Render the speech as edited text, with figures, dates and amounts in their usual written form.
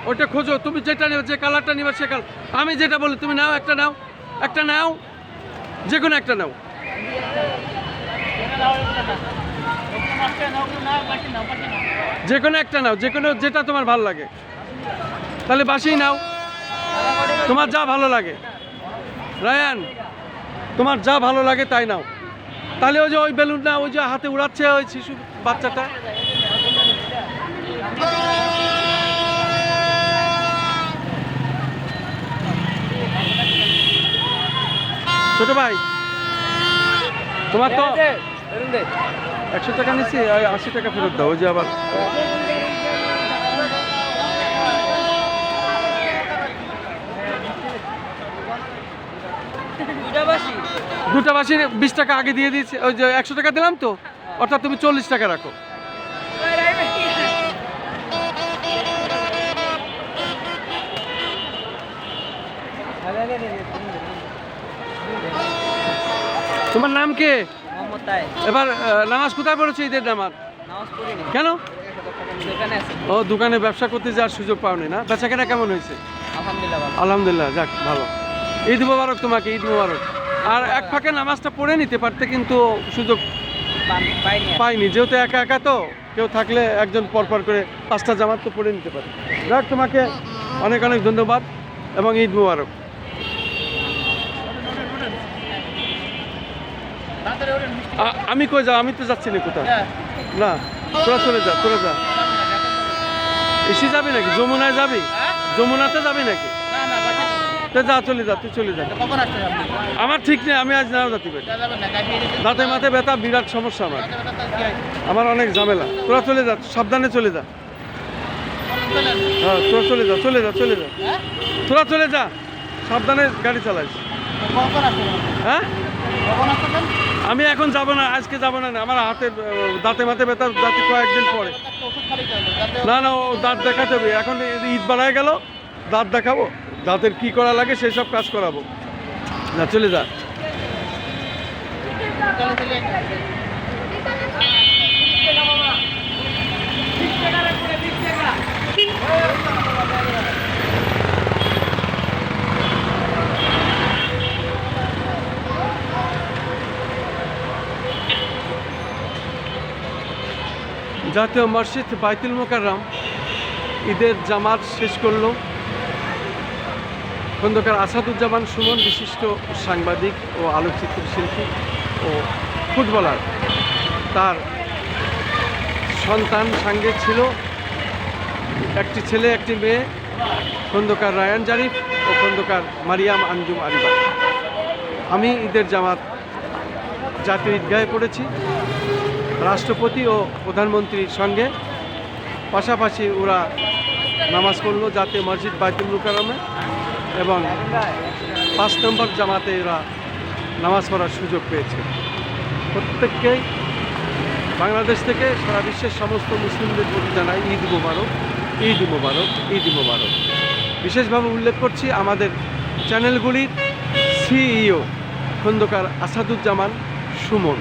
ওটা খোঁজো, তুমি যেটা নেবে, যে কালারটা নেবে সে কালার। আমি যেটা বলি তুমি নাও, একটা নাও, একটা নাও, যে কোনো একটা নাও। যে কোনো একটা নাও, যে কোনো যেটা তোমার ভালো লাগে। তাহলে বাসি নাও, তোমার যা ভালো লাগে। রায়ান, তোমার যা ভালো লাগে তাই নাও। তাহলে ওই যে ওই বেলুন না, ওই যে হাতে উড়াচ্ছে ওই শিশু বাচ্চাটা, ছোট ভাই, তোমার তো 100 টাকা নিচ্ছি, 80 টাকা ফেরত দাও। ওই যে আবার দুটা বাসি 20 টাকা আগে দিয়ে দিয়েছে। ওই যে 100 টাকা দিলাম তো, অর্থাৎ তুমি 40 টাকা রাখো। তোমার নাম কে? এবার নামাজ কোথায় পড়েছো ঈদের নামাজ? কেন? ও দোকানে ব্যবসা করতে যাওয়ার সুযোগ পাওনি না? বেচাকেনা কেমন হয়েছে? আলহামদুলিল্লাহ, যাক ভালো। ঈদ মোবারক তোমাকে, ঈদ মোবারক। আর এক ফাঁকে নামাজটা পড়ে নিতে পারতে, কিন্তু সুযোগ পাইনি, যেহেতু একা একা তো, কেউ থাকলে একজন পরপর করে 5টা জামাত তো পড়ে নিতে পারে। যাক, তোমাকে অনেক অনেক ধন্যবাদ এবং ঈদ মোবারক। আমি কই যাও? আমি তো যাচ্ছি না কোথাও। না, তোরা চলে যা, তোরা যা। এসে যাবি নাকি? যমুনায় যাবি? যমুনাতে যাবি নাকি? তো যা, চলে যা, তুই চলে যা। আমার ঠিক নেই, আমি আজ নাও যাতে পারি। দাঁতে মাথে ব্যথা, বিরাট সমস্যা আমার, আমার অনেক ঝামেলা। তোরা চলে যা, সাবধানে চলে যা। হ্যাঁ, তোরা চলে যা, চলে যা, চলে যা, তোরা চলে যা, সাবধানে গাড়ি চালাইস। হ্যাঁ, আমি এখন যাব না, আজকে যাব না। আমার হাতে দাঁতে মাথে ব্যথা, যাতে কয়েকদিন পরে। না না, ও দাঁত দেখাতে হবে এখন। ঈদ বাড়ায় গেল, দাঁত দেখাবো, দাঁতের কি করা লাগে সেই সব কাজ করাবো। না, চলে যা। জাতীয় মসজিদ বাইতুল মোকাররম ঈদের জামাত শেষ করল খন্দকার আসাদুজ্জামান সুমন, বিশিষ্ট সাংবাদিক ও আলোকচিত্র শিল্পী ও ফুটবলার। তার সন্তান সঙ্গে ছিল, একটি ছেলে একটি মেয়ে, খন্দকার রায়ান জারিফ ও খন্দকার মারিয়াম আঞ্জুম আরিবা। আমি ঈদের জামাত জাতীয় ঈদগাহে পড়েছি রাষ্ট্রপতি ও প্রধানমন্ত্রীর সঙ্গে। পাশাপাশি ওরা নামাজ পড়ল জাতীয় মসজিদ বাইতুল মোকাররমে, এবং 5 নম্বর জামাতে ওরা নামাজ পড়ার সুযোগ পেয়েছে। প্রত্যেককেই বাংলাদেশ থেকে সারা বিশ্বের সমস্ত মুসলিমদের প্রতি জানাই ঈদ মোবারক, ঈদ মোবারক, ঈদ মোবারক। বিশেষভাবে উল্লেখ করছি আমাদের চ্যানেলগুলির সিইও খন্দকার আসাদুজ্জামান সুমন।